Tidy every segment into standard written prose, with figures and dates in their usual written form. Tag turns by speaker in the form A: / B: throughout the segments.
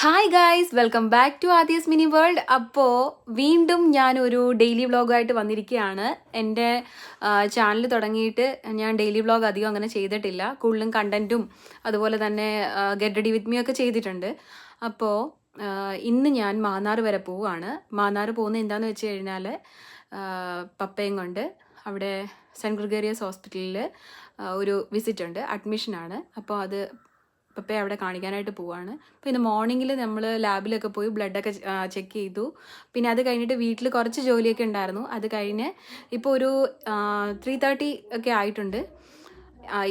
A: Hi guys, welcome back to Aadiyas mini world. അപ്പോൾ വീണ്ടും ഞാനൊരു ഡെയിലി വ്ളോഗായിട്ട് വന്നിരിക്കുകയാണ്. എൻ്റെ ചാനൽ തുടങ്ങിയിട്ട് ഞാൻ ഡെയിലി വ്ളോഗ് അധികം അങ്ങനെ ചെയ്തിട്ടില്ല. കൂടുതലും കണ്ടൻറ്റും അതുപോലെ തന്നെ ഗെറ്റ് റെഡി വിത്ത് മീ ഒക്കെ ചെയ്തിട്ടുണ്ട്. അപ്പോൾ ഇന്ന് ഞാൻ മാന്നാർ വരെ പോവുകയാണ്. മാന്നാർ പോകുന്നത് എന്താണെന്ന് വെച്ച് കഴിഞ്ഞാൽ പപ്പയും കൊണ്ട് അവിടെ സെൻറ്റ് ഗ്രിഗേറിയസ് ഹോസ്പിറ്റലിൽ ഒരു വിസിറ്റ് ഉണ്ട്, അഡ്മിഷനാണ്. അപ്പോൾ അത് പപ്പയെ അവിടെ കാണിക്കാനായിട്ട് പോവാണ്. അപ്പോൾ ഇന്ന് മോർണിംഗിൽ നമ്മൾ ലാബിലൊക്കെ പോയി ബ്ലഡൊക്കെ ചെക്ക് ചെയ്തു. പിന്നെ അത് കഴിഞ്ഞിട്ട് വീട്ടിൽ കുറച്ച് ജോലിയൊക്കെ ഉണ്ടായിരുന്നു. അത് കഴിഞ്ഞ് ഇപ്പോൾ ഒരു 3:30 ഒക്കെ ആയിട്ടുണ്ട്.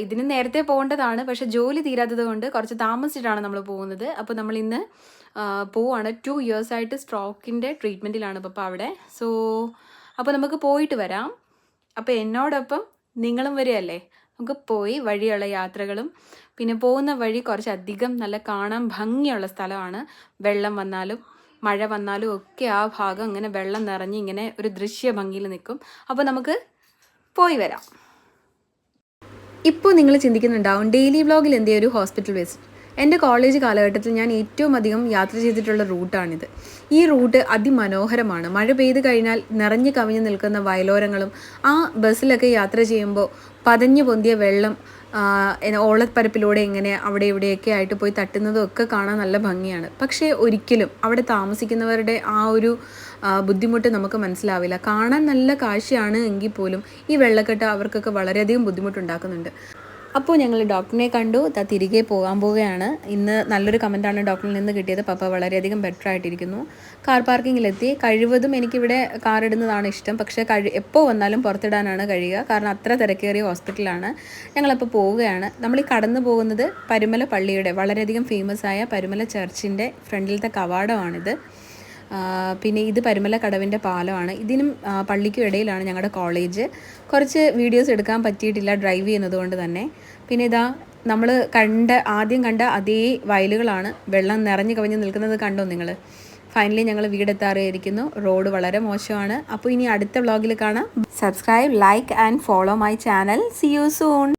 A: ഇതിന് നേരത്തെ പോകേണ്ടതാണ്, പക്ഷേ ജോലി തീരാത്തത് കൊണ്ട് കുറച്ച് താമസിച്ചിട്ടാണ് നമ്മൾ പോകുന്നത്. അപ്പോൾ നമ്മൾ ഇന്ന് പോവാണ്. 2 years ആയിട്ട് സ്ട്രോക്കിൻ്റെ ട്രീറ്റ്മെൻറ്റിലാണ് പപ്പ അവിടെ. അപ്പോൾ നമുക്ക് പോയിട്ട് വരാം. അപ്പോൾ എന്നോടൊപ്പം നിങ്ങളും വരികയല്ലേ? നമുക്ക് പോയി വഴിയുള്ള യാത്രകളും പിന്നെ പോകുന്ന വഴി കുറച്ചധികം നല്ല കാണാൻ ഭംഗിയുള്ള സ്ഥലമാണ്. വെള്ളം വന്നാലും മഴ വന്നാലും ഒക്കെ ആ ഭാഗം ഇങ്ങനെ വെള്ളം നിറഞ്ഞ് ഇങ്ങനെ ഒരു ദൃശ്യ ഭംഗിയിൽ നിൽക്കും. അപ്പോൾ നമുക്ക് പോയി വരാം. ഇപ്പോൾ നിങ്ങൾ ചിന്തിക്കുന്നുണ്ടാവും ഡെയിലി വ്ളോഗിൽ എന്തേ ഒരു ഹോസ്പിറ്റൽ വിസിറ്റ്. എൻ്റെ കോളേജ് കാലഘട്ടത്തിൽ ഞാൻ ഏറ്റവും അധികം യാത്ര ചെയ്തിട്ടുള്ള റൂട്ടാണിത്. ഈ റൂട്ട് അതിമനോഹരമാണ്. മഴ പെയ്ത് കഴിഞ്ഞാൽ നിറഞ്ഞു കവിഞ്ഞ് നിൽക്കുന്ന വയലോരങ്ങളും ആ ബസ്സിലൊക്കെ യാത്ര ചെയ്യുമ്പോൾ പതഞ്ഞു പൊന്തിയ വെള്ളം ഓളപ്പരപ്പിലൂടെ ഇങ്ങനെ അവിടെ ഇവിടെയൊക്കെ ആയിട്ട് പോയി തട്ടുന്നതും ഒക്കെ കാണാൻ നല്ല ഭംഗിയാണ്. പക്ഷേ ഒരിക്കലും അവിടെ താമസിക്കുന്നവരുടെ ആ ഒരു ബുദ്ധിമുട്ട് നമുക്ക് മനസ്സിലാവില്ല. കാണാൻ നല്ല കാഴ്ചയാണ് എങ്കിൽ പോലും ഈ വെള്ളക്കെട്ട് അവർക്കൊക്കെ വളരെയധികം ബുദ്ധിമുട്ടുണ്ടാക്കുന്നുണ്ട്. അപ്പോൾ ഞങ്ങൾ ഡോക്ടറിനെ കണ്ടു, തിരികെ പോകാൻ പോവുകയാണ്. ഇന്ന് നല്ലൊരു കമൻറ്റാണ് ഡോക്ടറിൽ നിന്ന് കിട്ടിയത്. പപ്പ വളരെയധികം ബെറ്റർ ആയിട്ടിരിക്കുന്നു. കാർ പാർക്കിങ്ങിലെത്തി. കഴിവതും എനിക്കിവിടെ കാർ ഇടുന്നതാണ് ഇഷ്ടം, പക്ഷേ എപ്പോൾ വന്നാലും പുറത്തിടാനാണ് കഴിയുക, കാരണം അത്ര തിരക്കേറിയ ഹോസ്പിറ്റലാണ്. ഞങ്ങളപ്പോൾ പോവുകയാണ്. നമ്മൾ ഈ കടന്നു പോകുന്നത് പരുമല പള്ളിയുടെ വളരെയധികം ഫേമസ് ആയ പരുമല ചർച്ചിൻ്റെ ഫ്രണ്ടിലത്തെ കവാടമാണിത്. പിന്നെ ഇത് പരുമല കടവിൻ്റെ പാലമാണ്. ഇതിനും പള്ളിക്കും ഇടയിലാണ് ഞങ്ങളുടെ കോളേജ്. കുറച്ച് വീഡിയോസ് എടുക്കാൻ പറ്റിയിട്ടില്ല ഡ്രൈവ് ചെയ്യുന്നത് കൊണ്ട് തന്നെ. പിന്നെ ഇതാ നമ്മൾ ആദ്യം കണ്ട അതേ വയലുകളാണ് വെള്ളം നിറഞ്ഞു കവിഞ്ഞ് നിൽക്കുന്നത്. കണ്ടോ നിങ്ങൾ? ഫൈനലി ഞങ്ങൾ വീടെത്താറായിരിക്കുന്നു. റോഡ് വളരെ മോശമാണ്. അപ്പോൾ ഇനി അടുത്ത വ്ളോഗിൽ കാണാം. Subscribe, like and follow my channel. See you soon.